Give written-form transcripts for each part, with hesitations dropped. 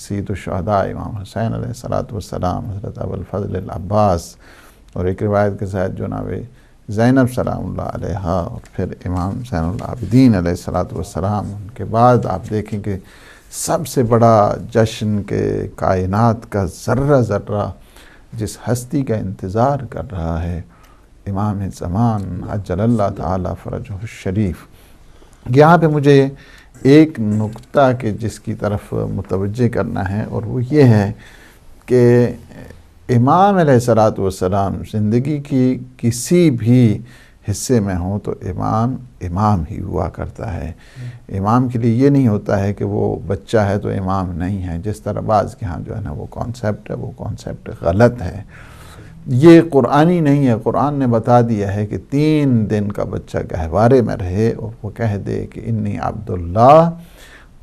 سید الشہداء امام حسین علیہ الصلوۃ والسلام، حضرت ابوالفضل العباس، اور ایک روایت کے ساتھ جناب زینب سلام اللہ علیہا، اور پھر امام زین العابدین علیہ الصلوۃ والسلام۔ ان کے بعد آپ دیکھیں کہ سب سے بڑا جشن کے کائنات کا ذرہ ذرہ جس ہستی کا انتظار کر رہا ہے، امام زمان عجل اللہ تعالی فرجہ الشریف۔ یہاں پہ مجھے ایک نقطہ کہ جس کی طرف متوجہ کرنا ہے، اور وہ یہ ہے کہ امام علیہ الصلوۃ والسلام زندگی کی کسی بھی حصے میں ہوں تو امام امام ہی ہوا کرتا ہے۔ امام کے لیے یہ نہیں ہوتا ہے کہ وہ بچہ ہے تو امام نہیں ہے، جس طرح بعض کے ہاں جو ہے نا وہ کانسیپٹ ہے، وہ کانسیپٹ غلط ہے۔ یہ قرآنی نہیں ہے۔ قرآن نے بتا دیا ہے کہ 3 دن کا بچہ گہوارے میں رہے اور وہ کہہ دے کہ انی عبداللہ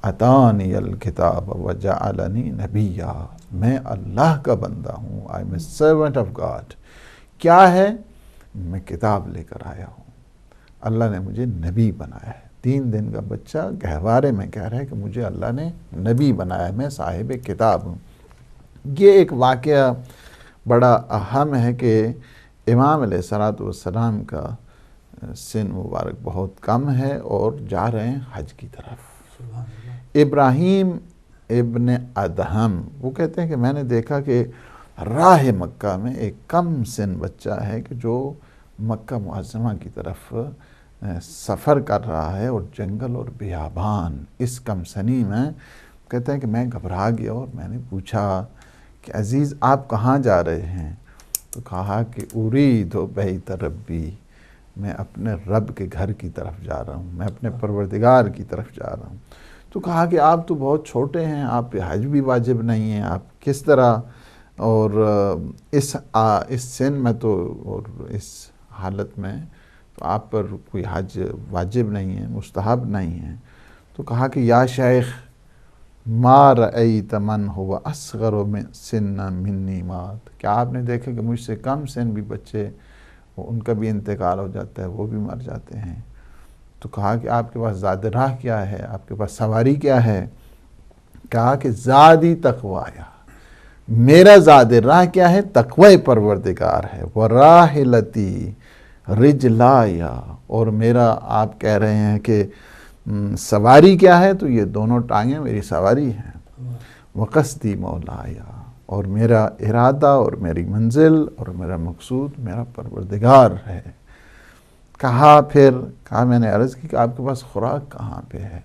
اتانی الکتاب وجعلنی نبیا، میں اللہ کا بندہ ہوں، I am a servant of God. کیا ہے؟ میں کتاب لے کر آیا ہوں، اللہ نے مجھے نبی بنایا ہے۔ 3 دن کا بچہ گہوارے میں کہہ رہا ہے کہ مجھے اللہ نے نبی بنایا ہے، میں صاحب کتاب ہوں۔ یہ ایک واقعہ بڑا اہم ہے کہ امام علیہ الصلوۃ والسلام کا سن مبارک بہت کم ہے اور جا رہے ہیں حج کی طرف۔ ابراہیم ابن ادہم وہ کہتے ہیں کہ میں نے دیکھا کہ راہ مکہ میں ایک کم سن بچہ ہے کہ جو مکہ معظمہ کی طرف سفر کر رہا ہے، اور جنگل اور بیابان اس کم سنی میں کہتے ہیں کہ میں گھبرا گیا اور میں نے پوچھا کہ عزیز آپ کہاں جا رہے ہیں؟ تو کہا کہ ارید بیت ربی، میں اپنے رب کے گھر کی طرف جا رہا ہوں، میں اپنے پروردگار کی طرف جا رہا ہوں۔ تو کہا کہ آپ تو بہت چھوٹے ہیں، آپ پہ حج بھی واجب نہیں ہے، آپ کس طرح، اور اس سن میں تو اور اس حالت میں تو آپ پر کوئی حج واجب نہیں ہے، مستحب نہیں ہے۔ تو کہا کہ یا شیخ ما رأیت من ہوا اصغر سنا منی مات، کیا آپ نے دیکھا کہ مجھ سے کم سن بھی بچے ان کا بھی انتقال ہو جاتا ہے، وہ بھی مر جاتے ہیں۔ تو کہا کہ آپ کے پاس زاد راہ کیا ہے، آپ کے پاس سواری کیا ہے؟ کہا کہ زادی تقوایا، میرا زاد راہ کیا ہے؟ تقوی پروردگار ہے۔ وراحلتی رجلایا، اور میرا آپ کہہ رہے ہیں کہ سواری کیا ہے؟ تو یہ دونوں ٹانگیں میری سواری ہیں۔ وقصدی مولایا، اور میرا ارادہ اور میری منزل اور میرا مقصود میرا پروردگار ہے۔ کہا کہا میں نے عرض کی کہ آپ کے پاس خوراک کہاں پہ ہے؟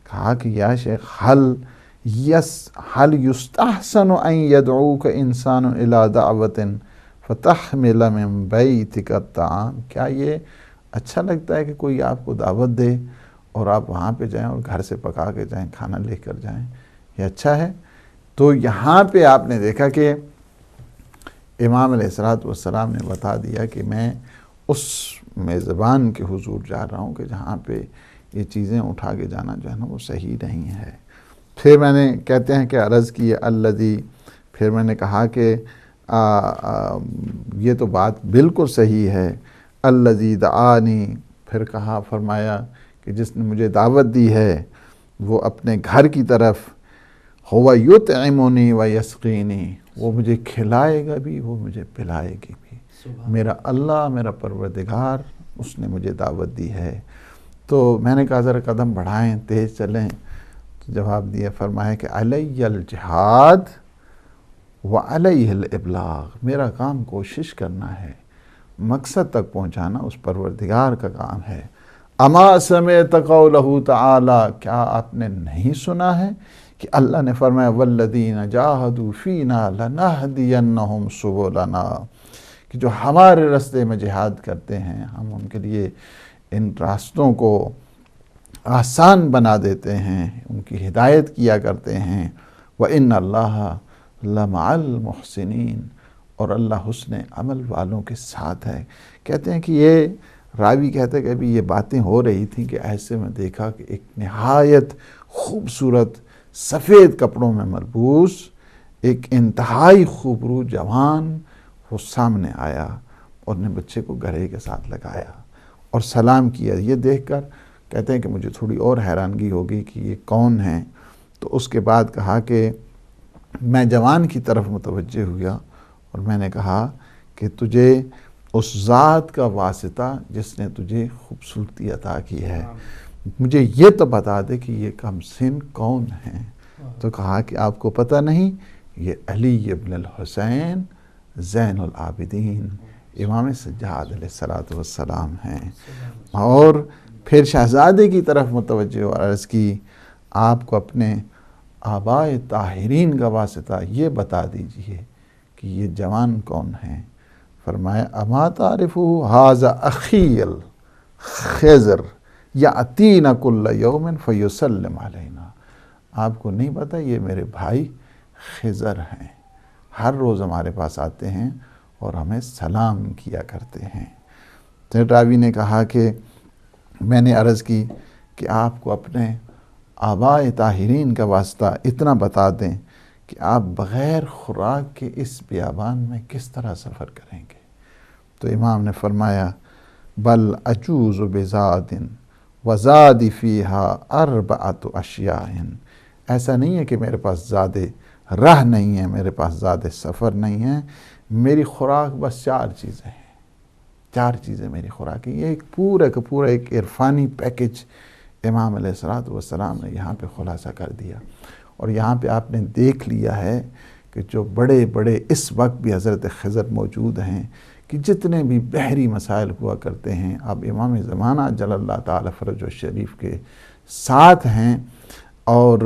کہا کہ یا شیخ حل یستحسن ان یدعوک انسان الی دعوت فتحمل من بیتک الطعام، کیا یہ اچھا لگتا ہے کہ کوئی آپ کو دعوت دے اور آپ وہاں پہ جائیں اور گھر سے پکا کے جائیں، کھانا لے کر جائیں؟ یہ اچھا ہے؟ تو یہاں پہ آپ نے دیکھا کہ امام علیہ الصلوۃ والسلام نے بتا دیا کہ میں اس میزبان کے حضور جا رہا ہوں کہ جہاں پہ یہ چیزیں اٹھا کے جانا جو ہے نا وہ صحیح نہیں ہے۔ پھر میں نے کہتے ہیں کہ عرض کی الذی، پھر میں نے کہا کہ یہ تو بات بالکل صحیح ہے، الذی دعانی، پھر کہا فرمایا کہ جس نے مجھے دعوت دی ہے وہ اپنے گھر کی طرف، ہوا یطعمنی و یسقینی، وہ مجھے کھلائے گا بھی، وہ مجھے پلائے گی بھی۔ میرا اللہ، میرا پروردگار، اس نے مجھے دعوت دی ہے۔ تو میں نے کہا ذرا قدم بڑھائیں، تیز چلیں۔ تو جواب دیا، فرمایا کہ علی الجہاد وعلیہ الابلاغ، میرا کام کوشش کرنا ہے، مقصد تک پہنچانا اس پروردگار کا کام ہے۔ اما سمعت قولہ تعالی، کیا آپ نے نہیں سنا ہے کہ اللہ نے فرمایا والذین جاہدوا فینا لنہدینہم سبلنا، کہ جو ہمارے راستے میں جہاد کرتے ہیں ہم ان کے لیے ان راستوں کو آسان بنا دیتے ہیں، ان کی ہدایت کیا کرتے ہیں۔ وَإِنَّ اللَّهَ لَمَعَ الْمُحْسِنِينَ، اور اللہ حسن عمل والوں کے ساتھ ہے۔ کہتے ہیں کہ یہ راوی کہتے ہیں کہ ابھی یہ باتیں ہو رہی تھیں کہ ایسے میں دیکھا کہ ایک نہایت خوبصورت سفید کپڑوں میں ملبوس ایک انتہائی خوبرو جوان وہ سامنے آیا اور نے بچے کو گلے کے ساتھ لگایا اور سلام کیا۔ یہ دیکھ کر کہتے ہیں کہ مجھے تھوڑی اور حیرانگی ہوگی کہ یہ کون ہیں۔ تو اس کے بعد کہا کہ میں جوان کی طرف متوجہ ہوا اور میں نے کہا کہ تجھے اس ذات کا واسطہ جس نے تجھے خوبصورتی عطا کی ہے، مجھے یہ تو بتا دے کہ یہ کم سن کون ہیں؟ تو کہا کہ آپ کو پتہ نہیں، یہ علی ابن الحسین زین العابدین امام سجاد علیہ السلام ہیں۔ اور پھر شہزادے کی طرف متوجہ اور عرض کی آپ کو اپنے آبائے طاہرین کا واسطہ یہ بتا دیجئے کہ یہ جوان کون ہیں؟ فرمایا اما تعرفہ ھذا اخی الخضر یأتینا کل یوم فیسلم علینا، آپ کو نہیں پتہ یہ میرے بھائی خضر ہیں، ہر روز ہمارے پاس آتے ہیں اور ہمیں سلام کیا کرتے ہیں۔ راوی نے کہا کہ میں نے عرض کی کہ آپ کو اپنے آبائے طاہرین کا واسطہ اتنا بتا دیں کہ آپ بغیر خوراک کے اس بیابان میں کس طرح سفر کریں گے؟ تو امام نے فرمایا بل اجوز بزاد وزاد فیہا اربعۃ اشیاء، ایسا نہیں ہے کہ میرے پاس زیادہ راہ نہیں ہے، میرے پاس زیادہ سفر نہیں ہے، میری خوراک بس 4 چیزیں ہیں، 4 چیزیں میری خوراک ہیں۔ یہ ایک پورا کا پورا ایک عرفانی پیکج امام علیہ السلام نے یہاں پہ خلاصہ کر دیا۔ اور یہاں پہ آپ نے دیکھ لیا ہے کہ جو بڑے بڑے اس وقت بھی حضرت خضر موجود ہیں کہ جتنے بھی بحری مسائل ہوا کرتے ہیں اب امام زمانہ جل اللہ تعالی فرج و شریف کے ساتھ ہیں، اور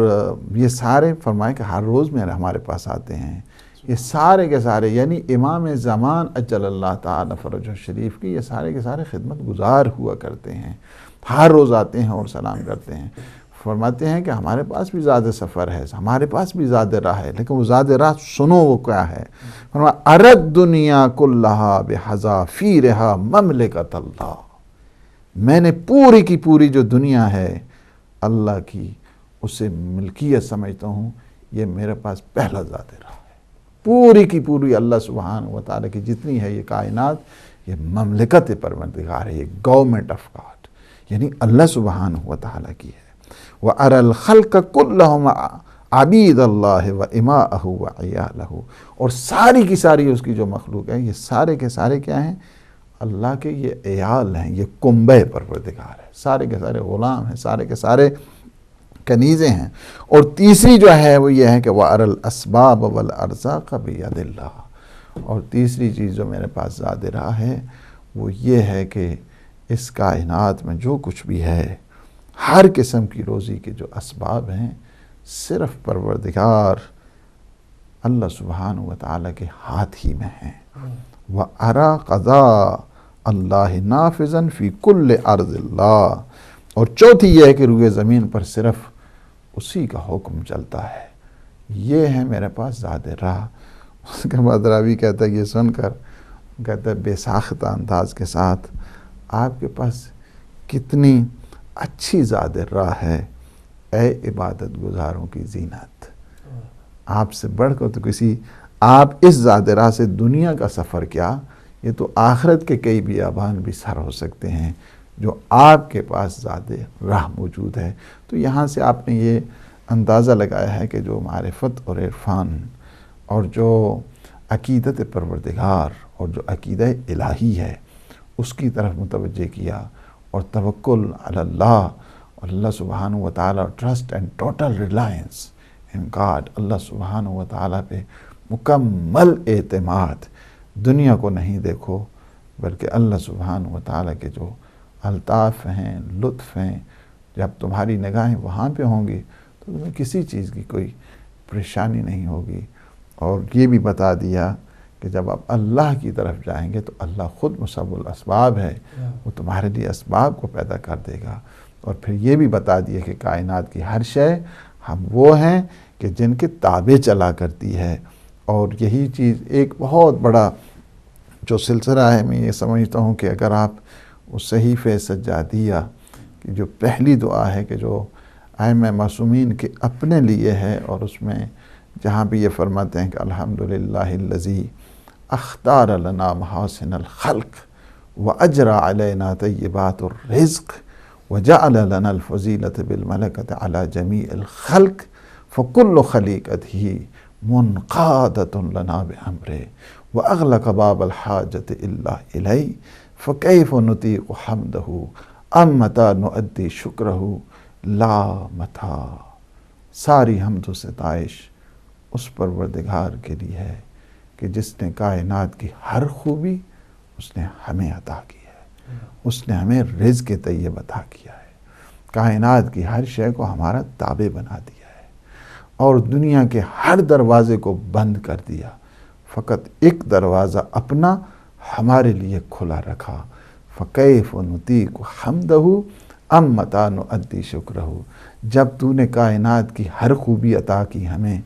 یہ سارے فرمائے کہ ہر روز میں ہمارے پاس آتے ہیں، یہ سارے کے سارے یعنی امام زمان اجل اللہ تعالی فرج و شریف کی یہ سارے کے سارے خدمت گزار ہوا کرتے ہیں، ہر روز آتے ہیں اور سلام کرتے ہیں۔ فرماتے ہیں کہ ہمارے پاس بھی زیادہ سفر ہے، ہمارے پاس بھی زیادہ راہ ہے، لیکن وہ زیادہ راہ سنو وہ کیا ہے؟ فرمایا ارد دنیا کلہا بحذافیرہا مملکت اللہ، میں نے پوری کی پوری جو دنیا ہے اللہ کی اسے ملکیت سمجھتا ہوں، یہ میرے پاس پہلا زیادہ راہ ہے۔ پوری کی پوری اللہ سبحانہ و تعالیٰ کی جتنی ہے یہ کائنات، یہ مملکت پروردگار ہے، یہ گورنمنٹ آف گاڈ یعنی اللہ سبحانہ و تعالیٰ کی ہے۔ وَأَرَى الْخَلْقَ كُلَّهُمْ عَبِيدَ اللَّهِ وَإِمَاءَهُ وَعِيَالَهُ، اور ساری کی ساری اس کی جو مخلوق ہے یہ سارے کے سارے کیا ہیں؟ اللہ کے یہ عیال ہیں، یہ کنبہ پروردگار ہے، سارے کے سارے غلام ہیں، سارے کے سارے کنیزیں ہیں۔ اور تیسری جو ہے وہ یہ ہے کہ وَأَرَى الْأَسْبَابَ وَالْأَرْزَاقَ بِيَدِ اللَّهِ، اور تیسری چیز جو میرے پاس زیادہ راہ ہے وہ یہ ہے کہ اس کائنات میں جو کچھ بھی ہے ہر قسم کی روزی کے جو اسباب ہیں صرف پروردگار اللہ سبحانہ و تعالیٰ کے ہاتھ ہی میں ہیں۔ وَأَرَى قَضَاءَ اللَّهِ نَافِذًا فِي كُلِّ أَرْضِ اللَّهِ، اور چوتھی یہ ہے کہ روئے زمین پر صرف اسی کا حکم چلتا ہے، یہ ہے میرے پاس زیادہ راہ۔ اس کے بعد راوی کہتا ہے یہ سن کر کہتا ہے بے ساختہ انداز کے ساتھ آپ کے پاس کتنی اچھی زیادہ راہ ہے اے عبادت گزاروں کی زینت، آپ سے بڑھ کر تو کسی، آپ اس زیادہ راہ سے دنیا کا سفر کیا، یہ تو آخرت کے کئی بیابان بھی سر ہو سکتے ہیں جو آپ کے پاس زیادہ راہ موجود ہے۔ تو یہاں سے آپ نے یہ اندازہ لگایا ہے کہ جو معرفت اور عرفان اور جو عقیدت پروردگار اور جو عقیدہ الہی ہے اس کی طرف متوجہ کیا، اور توکل علی اللہ، اللہ سبحانہ و تعالیٰ، trust and total reliance in God, Allah سبحانہ و تعالیٰ پہ مکمل اعتماد، دنیا کو نہیں دیکھو بلکہ اللہ سبحانہ و تعالیٰ کے جو الطاف ہیں، لطف ہیں، جب تمہاری نگاہیں وہاں پہ ہوں گی تو تمہیں کسی چیز کی کوئی پریشانی نہیں ہوگی۔ اور یہ بھی بتا دیا کہ جب آپ اللہ کی طرف جائیں گے تو اللہ خود مسبب الاسباب ہے، وہ تمہارے لیے اسباب کو پیدا کر دے گا۔ اور پھر یہ بھی بتا دیا کہ کائنات کی ہر شے ہم وہ ہیں کہ جن کے تابع چلا کرتی ہے۔ اور یہی چیز ایک بہت بڑا جو سلسلہ ہے، میں یہ سمجھتا ہوں کہ اگر آپ اس صحیفہ سجادیہ کی جو پہلی دعا ہے کہ جو ائمہ معصومین کے اپنے لیے ہے، اور اس میں جہاں بھی یہ فرماتے ہیں کہ الحمدللہ الذی اختار لنا محاسن الخلق واجرى علینا طیبات الرزق وجعل لنا الفضیلۃ بالملکۃ علی جمیع الخلق فکل خلیقتہ منقادۃ لنا بامرہ واغلق باب الحاجۃ الا الیہ فکیف نطیق حمدہ ام متی نؤدی شکرہ لا متی۔ ساری حمد و ستائش اس پروردگار کے لیے ہے کہ جس نے کائنات کی ہر خوبی اس نے ہمیں عطا کی ہے، اس نے ہمیں رزق طیب عطا کیا ہے، کائنات کی ہر شے کو ہمارا تابع بنا دیا ہے اور دنیا کے ہر دروازے کو بند کر دیا، فقط ایک دروازہ اپنا ہمارے لیے کھلا رکھا۔ فکیف نطیق حمدہ ام متی نؤدی شکرہ۔ جب تو نے کائنات کی ہر خوبی عطا کی ہمیں،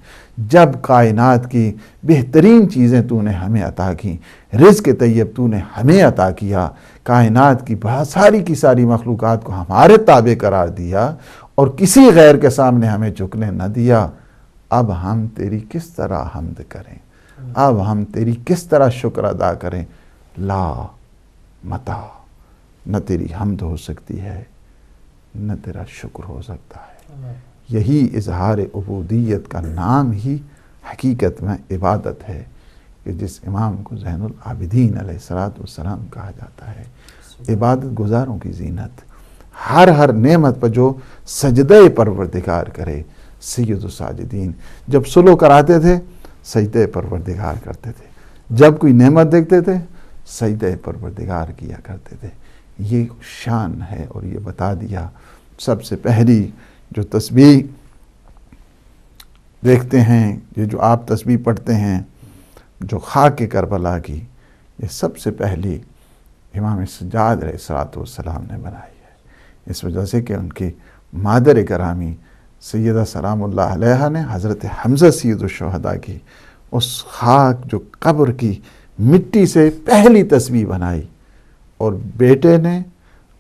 جب کائنات کی بہترین چیزیں تو نے ہمیں عطا کی، رزق طیب تو نے ہمیں عطا کیا، کائنات کی بہت ساری کی ساری مخلوقات کو ہمارے تابع قرار دیا اور کسی غیر کے سامنے ہمیں جھکنے نہ دیا، اب ہم تیری کس طرح حمد کریں، اب ہم تیری کس طرح شکر ادا کریں؟ لا متی، نہ تیری حمد ہو سکتی ہے نہ تیرا شکر ہو سکتا ہے۔ یہی اظہار عبودیت کا نام ہی حقیقت میں عبادت ہے کہ جس امام کو زین العابدین علیہ السلام کہا جاتا ہے۔ عبادت گزاروں کی زینت، ہر نعمت پر جو سجدہ پروردگار کرے، سید الساجدین۔ جب سلو کراتے تھے سجدہ پروردگار کرتے تھے، جب کوئی نعمت دیکھتے تھے سجدہ پروردگار کیا کرتے تھے۔ یہ شان ہے اور یہ بتا دیا۔ سب سے پہلی جو تسبیح دیکھتے ہیں، یہ جو آپ تسبیح پڑھتے ہیں جو خاک کربلا کی، یہ سب سے پہلی امام سجاد علیہ السلام نے بنائی ہے، اس وجہ سے کہ ان کی مادر گرامی سیدہ سلام اللہ علیہ نے حضرت حمزہ سید الشہداء کی اس خاک جو قبر کی مٹی سے پہلی تسبیح بنائی، اور بیٹے نے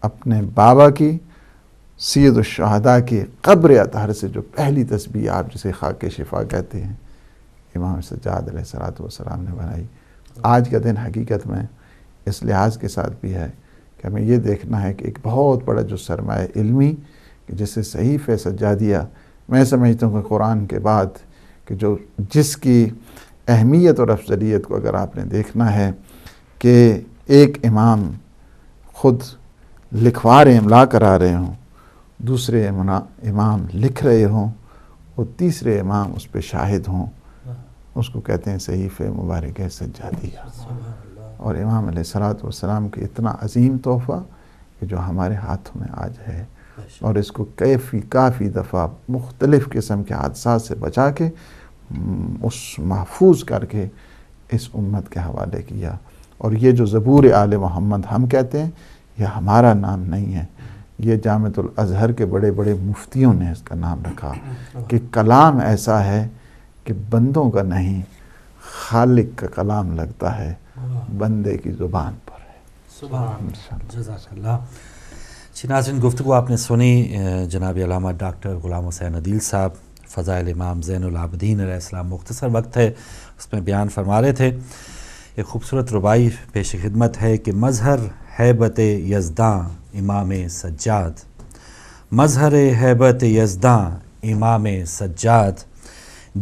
اپنے بابا کی سید الشہداء کی قبر اطہر سے جو پہلی تسبیح، آپ جسے خاک شفا کہتے ہیں، امام سجاد علیہ السلام نے بنائی۔ آج کا دن حقیقت میں اس لحاظ کے ساتھ بھی ہے کہ ہمیں یہ دیکھنا ہے کہ ایک بہت بڑا جو سرمایہ علمی کہ جسے صحیفہ سجادیہ، میں سمجھتا ہوں کہ قرآن کے بعد کہ جس کی اہمیت اور افضلیت کو اگر آپ نے دیکھنا ہے کہ ایک امام خود لکھوار املا کرا رہے ہوں، دوسرے امام لکھ رہے ہوں اور تیسرے امام اس پہ شاہد ہوں، اس کو کہتے ہیں صحیفہ مبارک سجادیہ۔ اور امام علیہ السلام کے اتنا عظیم تحفہ کہ جو ہمارے ہاتھوں میں آج ہے، اور اس کو کافی دفعہ مختلف قسم کے حادثات سے بچا کے اس محفوظ کر کے اس امت کے حوالے کیا۔ اور یہ جو زبور آل محمد ہم کہتے ہیں، یہ ہمارا نام نہیں ہے، یہ جامعۃ الازہر کے بڑے بڑے مفتیوں نے اس کا نام رکھا کہ کلام ایسا ہے کہ بندوں کا نہیں، خالق کا کلام لگتا ہے، بندے کی زبان پر ہے۔ سبحان اللہ، جزاک اللہ۔ ناظرین، گفتگو آپ نے سنی جناب علامہ ڈاکٹر غلام حسین عدیل صاحب، فضائل امام زین العابدین علیہ السلام۔ مختصر وقت ہے، اس میں بیان فرما رہے تھے۔ ایک خوبصورت ربائی پیش خدمت ہے کہ مظہر ہیبت یزداں امام سجاد، مظہر ہیبت یزداں امام سجاد،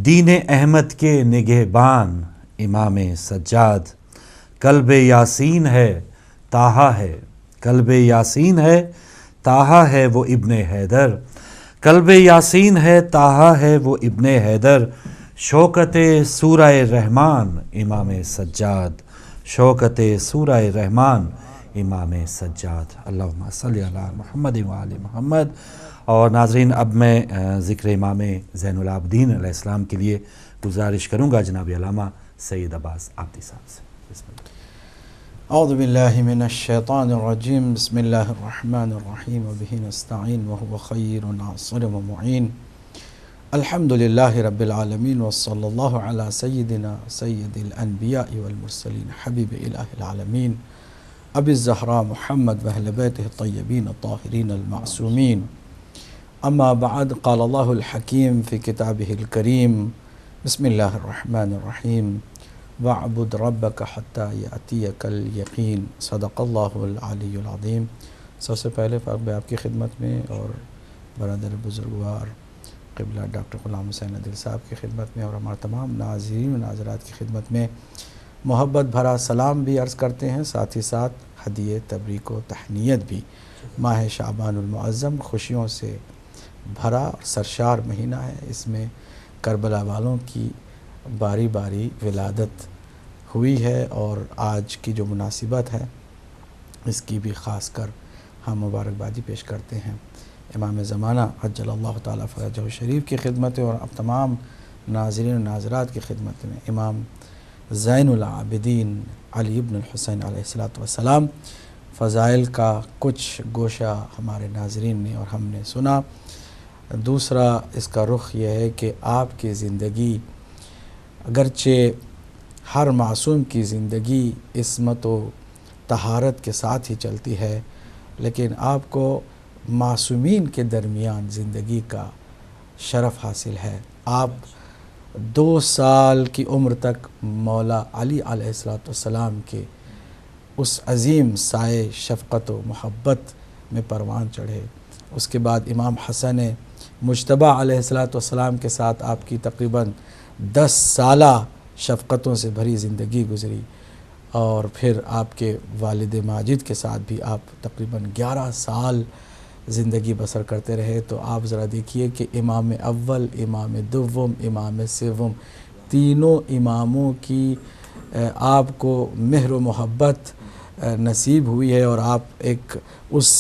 دین احمد کے نگہبان امام سجاد، قلب یاسین ہے طٰہٰ ہے، قلب یاسین ہے طٰہٰ ہے وہ ابن حیدر، قلب یاسین ہے طٰہٰ ہے وہ ابن حیدر، شوکت سورہ رحمان امام سجاد، شوکت سورہ رحمان امام سجاد۔ اللہم صلی علی محمد وآل محمد۔ اور ناظرین، اب میں ذکر امام زین العابدین علیہ السلام کے لیے گزارش کروں گا جناب علامہ سید عباس عابدی صاحب سے۔ بسم اللہ۔ اعوذ باللہ من الشیطان الرجیم، بسم اللہ الرحمن الرحیم، وبہ نستعین وہو خیر ناصر ومعین، الحمد للہ رب العالمین، وصلی اللہ علی سیدنا سید الانبیاء والمرسلین، حبیب الہ العالمین، ابی الزہراء محمد واہل بیتہ الطیبین الطاہرین المعصومین۔ اما بعد، قال اللہ الحکیم فی کتابہ الکریم، بسم اللہ الرحمن الرحیم، وَاعْبُدْ رَبَّكَ حَتَّى يَأْتِيَكَ الْيَقِينُ۔ صدق اللہ العلی العظیم۔ سب سے پہلے آپ کی خدمت میں اور برادر بزرگوار قبلہ ڈاکٹر غلام حسین عدل صاحب کی خدمت میں اور ہمارے تمام ناظرین و ناظرات کی خدمت میں محبت بھرا سلام بھی عرض کرتے ہیں، ساتھ ہی ساتھ ہدیہ تبریک و تہنیت بھی۔ ماہ شعبان المعظم خوشیوں سے بھرا اور سرشار مہینہ ہے، اس میں کربلا والوں کی باری باری ولادت ہوئی ہے، اور آج کی جو مناسبت ہے اس کی بھی خاص کر ہم مبارکبادی پیش کرتے ہیں امام زمانہ عجل اللہ تعالیٰ فرجہ شریف کی خدمت اور اب تمام ناظرین و ناظرات کی خدمت میں امام زین العابدین علی ابن الحسین علیہ السلام فضائل کا کچھ گوشہ ہمارے ناظرین نے اور ہم نے سنا۔ دوسرا اس کا رخ یہ ہے کہ آپ کی زندگی، اگرچہ ہر معصوم کی زندگی عصمت و طہارت کے ساتھ ہی چلتی ہے، لیکن آپ کو معصومین کے درمیان زندگی کا شرف حاصل ہے۔ آپ 2 سال کی عمر تک مولا علی علیہ السلام کے اس عظیم سائے شفقت و محبت میں پروان چڑھے۔ اس کے بعد امام حسن مجتبیٰ علیہ السلام کے ساتھ آپ کی تقریباً 10 سالہ شفقتوں سے بھری زندگی گزری، اور پھر آپ کے والد ماجد کے ساتھ بھی آپ تقریباً 11 سال زندگی بسر کرتے رہے۔ تو آپ ذرا دیکھیے کہ امام اول، امام دوم، امام سوم، تینوں اماموں کی آپ کو مہر و محبت نصیب ہوئی ہے، اور آپ ایک اس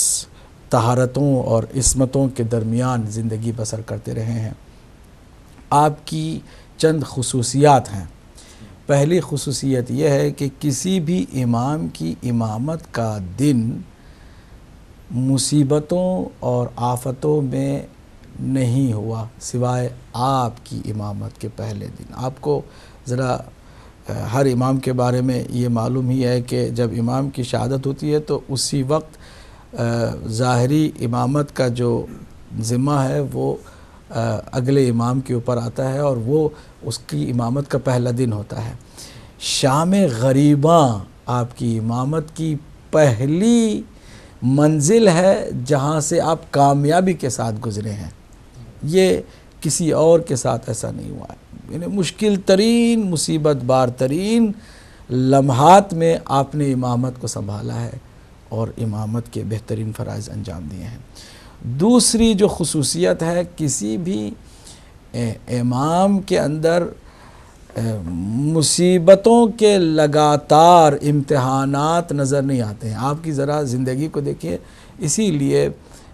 طہارتوں اور عصمتوں کے درمیان زندگی بسر کرتے رہے ہیں۔ آپ کی چند خصوصیات ہیں۔ پہلی خصوصیت یہ ہے کہ کسی بھی امام کی امامت کا دن مصیبتوں اور آفتوں میں نہیں ہوا سوائے آپ کی امامت کے پہلے دن۔ آپ کو ذرا ہر امام کے بارے میں یہ معلوم ہی ہے کہ جب امام کی شہادت ہوتی ہے تو اسی وقت ظاہری امامت کا جو ذمہ ہے وہ اگلے امام کے اوپر آتا ہے، اور وہ اس کی امامت کا پہلا دن ہوتا ہے۔ شام غریباں آپ کی امامت کی پہلی منزل ہے جہاں سے آپ کامیابی کے ساتھ گزرے ہیں۔ یہ کسی اور کے ساتھ ایسا نہیں ہوا ہے۔ یعنی مشکل ترین، مصیبت بار ترین لمحات میں آپ نے امامت کو سنبھالا ہے اور امامت کے بہترین فرائض انجام دیے ہیں۔ دوسری جو خصوصیت ہے، کسی بھی امام کے اندر مصیبتوں کے لگاتار امتحانات نظر نہیں آتے ہیں۔ آپ کی ذرا زندگی کو دیکھیے، اسی لیے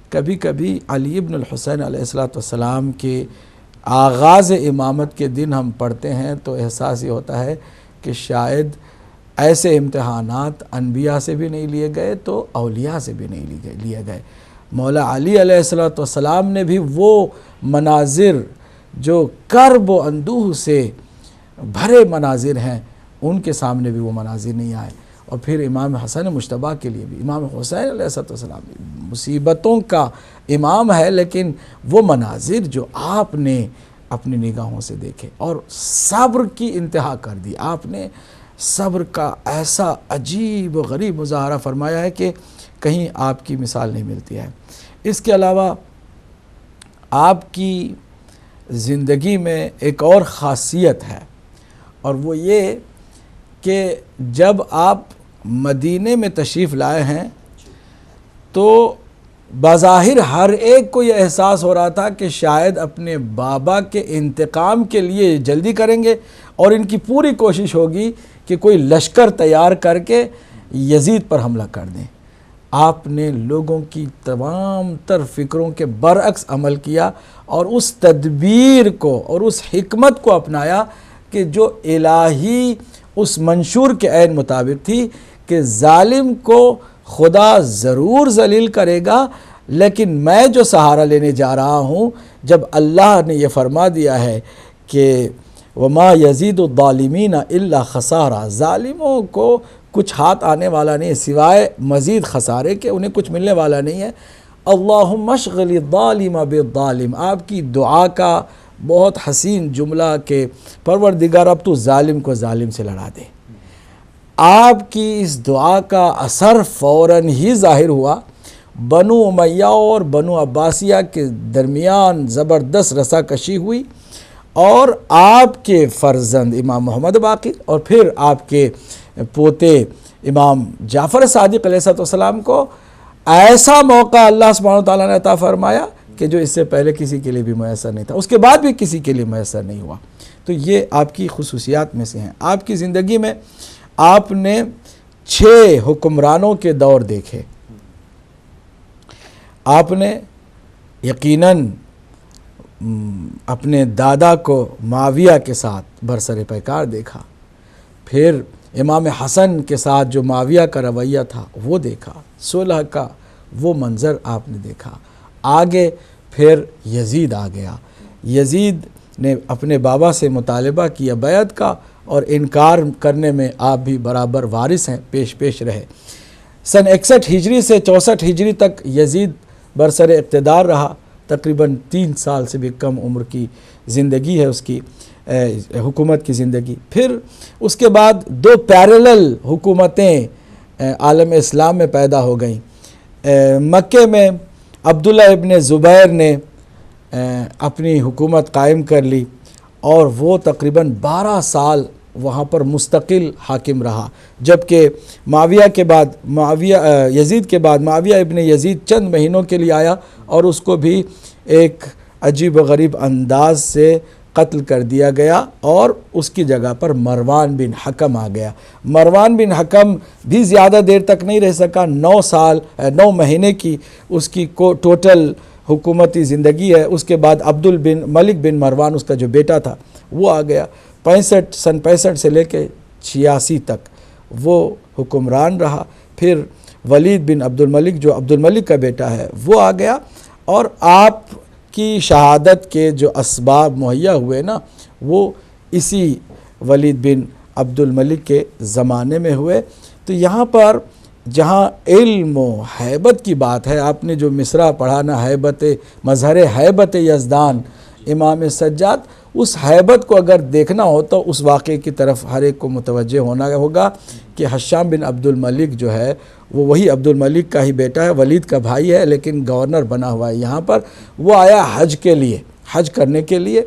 کبھی کبھی علی ابن الحسین علیہ السلام کے آغاز امامت کے دن ہم پڑھتے ہیں تو احساس یہ ہوتا ہے کہ شاید ایسے امتحانات انبیاء سے بھی نہیں لیے گئے تو اولیاء سے بھی نہیں لیے گئے۔ مولا علی علیہ السلام نے بھی وہ مناظر جو کرب و اندوہ سے بھرے مناظر ہیں، ان کے سامنے بھی وہ مناظر نہیں آئے۔ اور پھر امام حسن مجتبیٰ کے لیے بھی، امام حسین علیہ السلام بھی مصیبتوں کا امام ہے، لیکن وہ مناظر جو آپ نے اپنی نگاہوں سے دیکھے اور صبر کی انتہا کر دی۔ آپ نے صبر کا ایسا عجیب و غریب مظاہرہ فرمایا ہے کہ کہیں آپ کی مثال نہیں ملتی ہے۔ اس کے علاوہ آپ کی زندگی میں ایک اور خاصیت ہے، اور وہ یہ کہ جب آپ مدینے میں تشریف لائے ہیں تو بظاہر ہر ایک کو یہ احساس ہو رہا تھا کہ شاید اپنے بابا کے انتقام کے لیے جلدی کریں گے، اور ان کی پوری کوشش ہوگی کہ کوئی لشکر تیار کر کے یزید پر حملہ کر دیں۔ آپ نے لوگوں کی تمام تر فکروں کے برعکس عمل کیا، اور اس تدبیر کو اور اس حکمت کو اپنایا کہ جو الہی اس منشور کے عین مطابق تھی کہ ظالم کو خدا ضرور ذلیل کرے گا، لیکن میں جو سہارا لینے جا رہا ہوں، جب اللہ نے یہ فرما دیا ہے کہ وَمَا يَزِيدُ الظَّالِمِينَ إِلَّا خَسَارًا، ظالموں کو کچھ ہاتھ آنے والا نہیں سوائے مزید خسارے کے، انہیں کچھ ملنے والا نہیں ہے۔ اللہم اشغل الظالم بالظالم، آپ کی دعا کا بہت حسین جملہ کہ پروردگار اب تو ظالم کو ظالم سے لڑا دے۔ آپ کی اس دعا کا اثر فوراً ہی ظاہر ہوا۔ بنو امیہ اور بنو عباسیہ کے درمیان زبردست رسا کشی ہوئی، اور آپ کے فرزند امام محمد باقر اور پھر آپ کے پوتے امام جعفر صادق علیہ السلام کو ایسا موقع اللہ سبحانہ وتعالیٰ نے عطا فرمایا کہ جو اس سے پہلے کسی کے لیے بھی میسر نہیں تھا، اس کے بعد بھی کسی کے لیے میسر نہیں ہوا۔ تو یہ آپ کی خصوصیات میں سے ہیں۔ آپ کی زندگی میں آپ نے 6 حکمرانوں کے دور دیکھے۔ آپ نے یقیناً اپنے دادا کو معاویہ کے ساتھ برسر پیکار دیکھا، پھر امام حسن کے ساتھ جو معاویہ کا رویہ تھا وہ دیکھا، صلح کا وہ منظر آپ نے دیکھا۔ آگے پھر یزید آ گیا، یزید نے اپنے بابا سے مطالبہ کیا بیعت کا، اور انکار کرنے میں آپ بھی برابر وارث ہیں، پیش رہے۔ سن 61 ہجری سے 64 ہجری تک یزید برسر اقتدار رہا، تقریباً 3 سال سے بھی کم عمر کی زندگی ہے اس کی، حکومت کی زندگی۔ پھر اس کے بعد 2 پیرلل حکومتیں عالم اسلام میں پیدا ہو گئیں۔ مکے میں عبداللہ ابن زبیر نے اپنی حکومت قائم کر لی، اور وہ تقریباً 12 سال وہاں پر مستقل حاکم رہا، جبکہ یزید کے بعد معاویہ ابن یزید چند مہینوں کے لیے آیا، اور اس کو بھی ایک عجیب و غریب انداز سے قتل کر دیا گیا، اور اس کی جگہ پر مروان بن حکم آ گیا۔ مروان بن حکم بھی زیادہ دیر تک نہیں رہ سکا، 9 مہینے کی اس کی ٹوٹل حکومتی زندگی ہے۔ اس کے بعد ملک بن مروان اس کا جو بیٹا تھا وہ آ گیا۔ سن 65 سے لے کے 86 تک وہ حکمران رہا۔ پھر ولید بن عبد الملک جو عبد الملک کا بیٹا ہے وہ آ گیا، اور آپ کی شہادت کے جو اسباب مہیا ہوئے نا وہ اسی ولید بن عبد الملک کے زمانے میں ہوئے۔ تو یہاں پر جہاں علم و ہیبت کی بات ہے، آپ نے جو مصرع پڑھا نا، مظہر ہیبت یزدان امام سجاد، اس ہیبت کو اگر دیکھنا ہو تو اس واقعے کی طرف ہر ایک کو متوجہ ہونا ہوگا کہ حشام بن عبد الملک جو ہے وہ وہی عبد الملک کا ہی بیٹا ہے، ولید کا بھائی ہے، لیکن گورنر بنا ہوا ہے یہاں پر۔ وہ آیا حج کرنے کے لیے،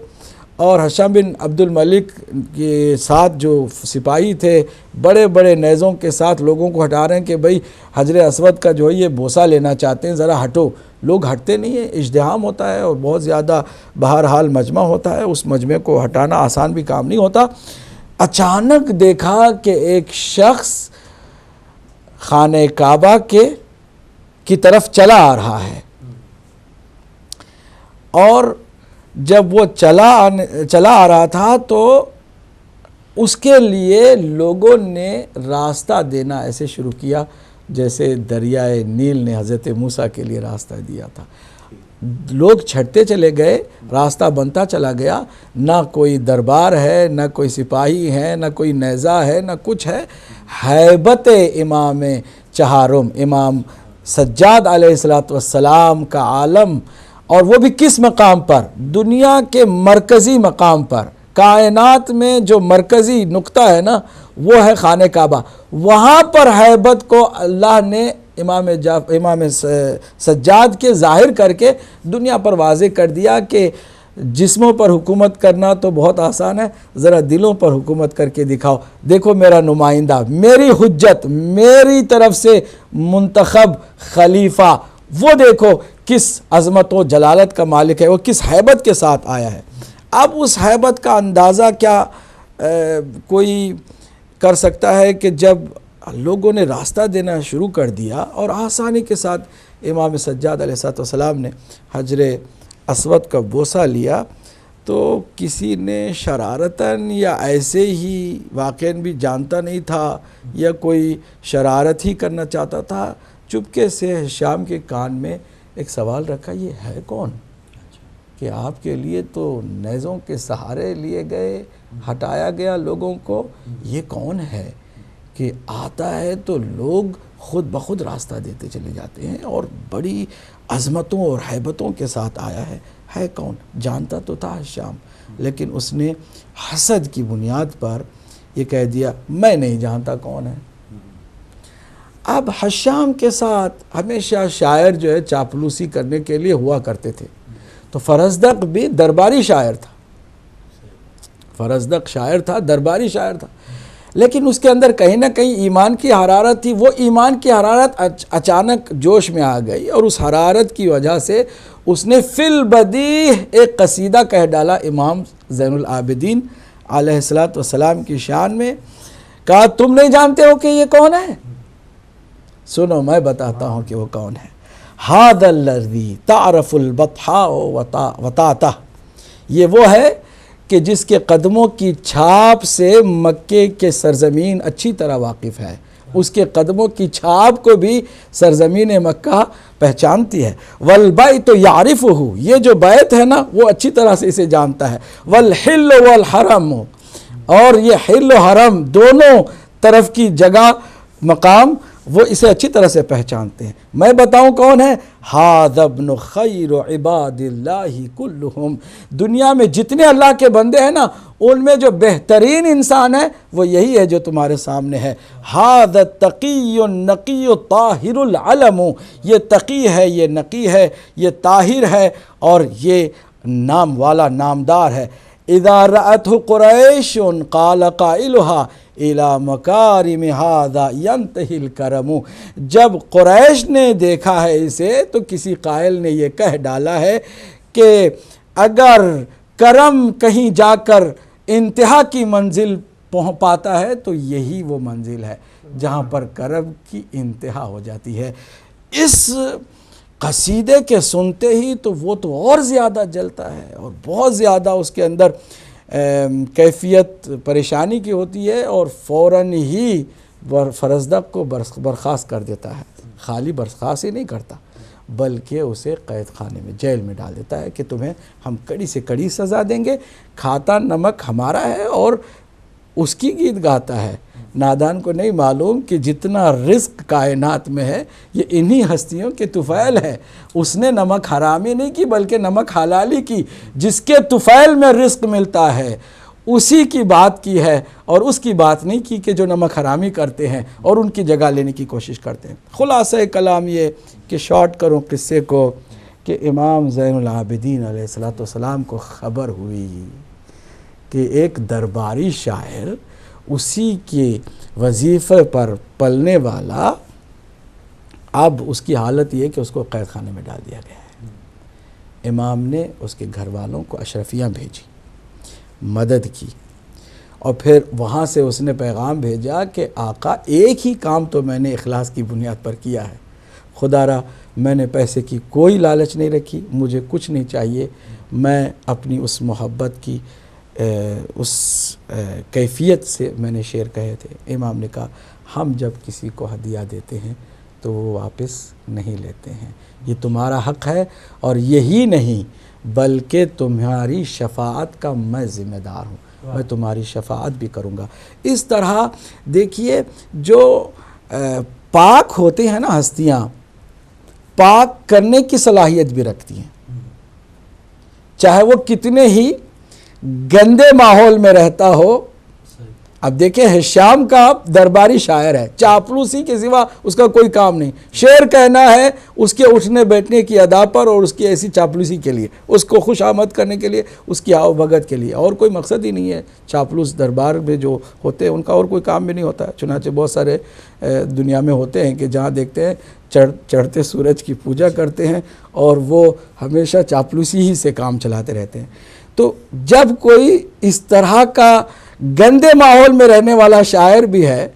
اور حشام بن عبد الملک کے ساتھ جو سپاہی تھے بڑے بڑے نیزوں کے ساتھ لوگوں کو ہٹا رہے ہیں کہ بھئی حجر اسود کا جو ہے یہ بوسہ لینا چاہتے ہیں، ذرا ہٹو۔ لوگ ہٹتے نہیں ہیں، اجتحام ہوتا ہے اور بہت زیادہ بہرحال مجمع ہوتا ہے، اس مجمع کو ہٹانا آسان بھی کام نہیں ہوتا۔ اچانک دیکھا کہ ایک شخص خانہ کعبہ کی طرف چلا آ رہا ہے، اور جب وہ چلا آ رہا تھا تو اس کے لیے لوگوں نے راستہ دینا ایسے شروع کیا جیسے دریائے نیل نے حضرت موسیٰ کے لیے راستہ دیا تھا۔ لوگ چھٹتے چلے گئے، راستہ بنتا چلا گیا، نہ کوئی دربار ہے، نہ کوئی سپاہی ہے، نہ کوئی نیزہ ہے، نہ کچھ ہے۔ ہیبت امام چہارم امام سجاد علیہ السلام کا عالم، اور وہ بھی کس مقام پر؟ دنیا کے مرکزی مقام پر، کائنات میں جو مرکزی نقطہ ہے نا وہ ہے خانہ کعبہ۔ وہاں پر ہیبت کو اللہ نے امام سجاد کے ظاہر کر کے دنیا پر واضح کر دیا کہ جسموں پر حکومت کرنا تو بہت آسان ہے، ذرا دلوں پر حکومت کر کے دکھاؤ۔ دیکھو میرا نمائندہ، میری حجت، میری طرف سے منتخب خلیفہ، وہ دیکھو کس عظمت و جلالت کا مالک ہے، وہ کس ہیبت کے ساتھ آیا ہے۔ اب اس ہیبت کا اندازہ کیا کوئی کر سکتا ہے کہ جب لوگوں نے راستہ دینا شروع کر دیا اور آسانی کے ساتھ امام سجاد علیہ السلام نے حجر اسود کا بوسہ لیا، تو کسی نے شرارتاً یا ایسے ہی واقعاً بھی جانتا نہیں تھا یا کوئی شرارت ہی کرنا چاہتا تھا، چپکے سے حشام کے کان میں ایک سوال رکھا، یہ ہے کون کہ آپ کے لیے تو نیزوں کے سہارے لیے گئے، ہٹایا گیا لوگوں کو، یہ کون ہے کہ آتا ہے تو لوگ خود بخود راستہ دیتے چلے جاتے ہیں، اور بڑی عظمتوں اور ہیبتوں کے ساتھ آیا ہے کون؟ جانتا تو تھا حشام، لیکن اس نے حسد کی بنیاد پر یہ کہہ دیا میں نہیں جانتا کون ہے۔ اب حشام کے ساتھ ہمیشہ شاعر جو ہے چاپلوسی کرنے کے لیے ہوا کرتے تھے. تو فرزدق بھی درباری شاعر تھا، فرزدق شاعر تھا، درباری شاعر تھا، لیکن اس کے اندر کہیں نہ کہیں ایمان کی حرارت تھی. وہ ایمان کی حرارت اچانک جوش میں آ گئی اور اس حرارت کی وجہ سے اس نے فی البدیہہ ایک قصیدہ کہہ ڈالا امام زین العابدین علیہ السلام کی شان میں. کہا تم نہیں جانتے ہو کہ یہ کون ہے؟ سنو میں بتاتا ہوں کہ وہ کون ہے. ھذا الذی تعرف البطحاء وطاطہ، یہ وہ ہے کہ جس کے قدموں کی چھاپ سے مکے کے سرزمین اچھی طرح واقف ہے. اس کے قدموں کی چھاپ کو بھی سرزمین مکہ پہچانتی ہے. والبیت یعرفہ، یہ جو بیت ہے نا وہ اچھی طرح سے اسے جانتا ہے. والحل والحرم، اور یہ حل و حرم دونوں طرف کی جگہ مقام وہ اسے اچھی طرح سے پہچانتے ہیں. میں بتاؤں کون ہے؟ ھذا ابن خیر عباد اللہ کلہم، دنیا میں جتنے اللہ کے بندے ہیں نا ان میں جو بہترین انسان ہے وہ یہی ہے جو تمہارے سامنے ہے. ھذا التقی النقی الطاہر العلم، یہ تقی ہے، یہ نقی ہے، یہ طاہر ہے اور یہ نام والا نامدار ہے. اذا رأتہ قریش قال قائلہا الی مکارم ھذا ینتہی الکرم، جب قریش نے دیکھا ہے اسے تو کسی قائل نے یہ کہہ ڈالا ہے کہ اگر کرم کہیں جا کر انتہا کی منزل پہنچ پاتا ہے تو یہی وہ منزل ہے جہاں پر کرم کی انتہا ہو جاتی ہے. اس قصیدے کے سنتے ہی تو وہ تو اور زیادہ جلتا ہے اور بہت زیادہ اس کے اندر کیفیت پریشانی کی ہوتی ہے اور فوراً ہی فرزدق کو برخاست کر دیتا ہے. خالی برخاست ہی نہیں کرتا بلکہ اسے قید خانے میں جیل میں ڈال دیتا ہے کہ تمہیں ہم کڑی سے کڑی سزا دیں گے. کھاتا نمک ہمارا ہے اور اس کی گیت گاتا ہے. نادان کو نہیں معلوم کہ جتنا رزق کائنات میں ہے یہ انہی ہستیوں کے طفیل ہے. اس نے نمک حرامی نہیں کی بلکہ نمک حلالی کی. جس کے طفیل میں رزق ملتا ہے اسی کی بات کی ہے اور اس کی بات نہیں کی کہ جو نمک حرامی کرتے ہیں اور ان کی جگہ لینے کی کوشش کرتے ہیں. خلاصہ کلام یہ کہ شارٹ کروں قصے کو کہ امام زین العابدین علیہ السلام کو خبر ہوئی کہ ایک درباری شاعر اسی کے وظیفے پر پلنے والا، اب اس کی حالت یہ کہ اس کو قید خانے میں ڈال دیا گیا ہے. امام نے اس کے گھر والوں کو اشرفیاں بھیجی، مدد کی، اور پھر وہاں سے اس نے پیغام بھیجا کہ آقا ایک ہی کام تو میں نے اخلاص کی بنیاد پر کیا ہے. خدا را میں نے پیسے کی کوئی لالچ نہیں رکھی، مجھے کچھ نہیں چاہیے. میں اپنی اس محبت کی اس کیفیت سے میں نے شعر کہے تھے. امام نے کہا ہم جب کسی کو ہدیہ دیتے ہیں تو وہ واپس نہیں لیتے ہیں، یہ تمہارا حق ہے اور یہی نہیں بلکہ تمہاری شفاعت کا میں ذمہ دار ہوں، میں تمہاری شفاعت بھی کروں گا. اس طرح دیکھیے جو پاک ہوتے ہیں نا ہستیاں، پاک کرنے کی صلاحیت بھی رکھتی ہیں، چاہے وہ کتنے ہی گندے ماحول میں رہتا ہو. اب دیکھیں حشام کا درباری شاعر ہے، چاپلوسی کے سوا اس کا کوئی کام نہیں. شعر کہنا ہے اس کے اٹھنے بیٹھنے کی ادا پر اور اس کی ایسی چاپلوسی کے لیے، اس کو خوش آمد کرنے کے لیے، اس کی آؤ بھگت کے لیے، اور کوئی مقصد ہی نہیں ہے. چاپلوس دربار میں جو ہوتے ہیں ان کا اور کوئی کام بھی نہیں ہوتا ہے. چنانچہ بہت سارے دنیا میں ہوتے ہیں کہ جہاں دیکھتے ہیں چڑھتے سورج کی پوجا کرتے ہیں اور وہ ہمیشہ چاپلوسی ہی سے کام چلاتے رہتے ہیں. تو جب کوئی اس طرح کا گندے ماحول میں رہنے والا شاعر بھی ہے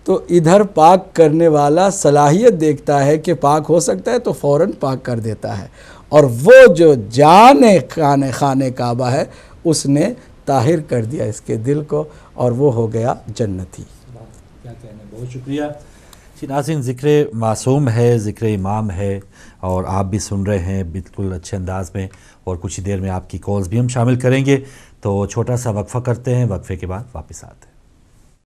تو ادھر پاک کرنے والا صلاحیت دیکھتا ہے کہ پاک ہو سکتا ہے تو فوراً پاک کر دیتا ہے. اور وہ جو جان خانہ کعبہ ہے اس نے طاہر کر دیا اس کے دل کو اور وہ ہو گیا جنتی. کیا کہنے، بہت شکریہ. ناظرین، ذکر معصوم ہے، ذکر امام ہے اور آپ بھی سن رہے ہیں بالکل اچھے انداز میں، اور کچھ ہی دیر میں آپ کی کالز بھی ہم شامل کریں گے. تو چھوٹا سا وقفہ کرتے ہیں، وقفے کے بعد واپس آتے ہیں.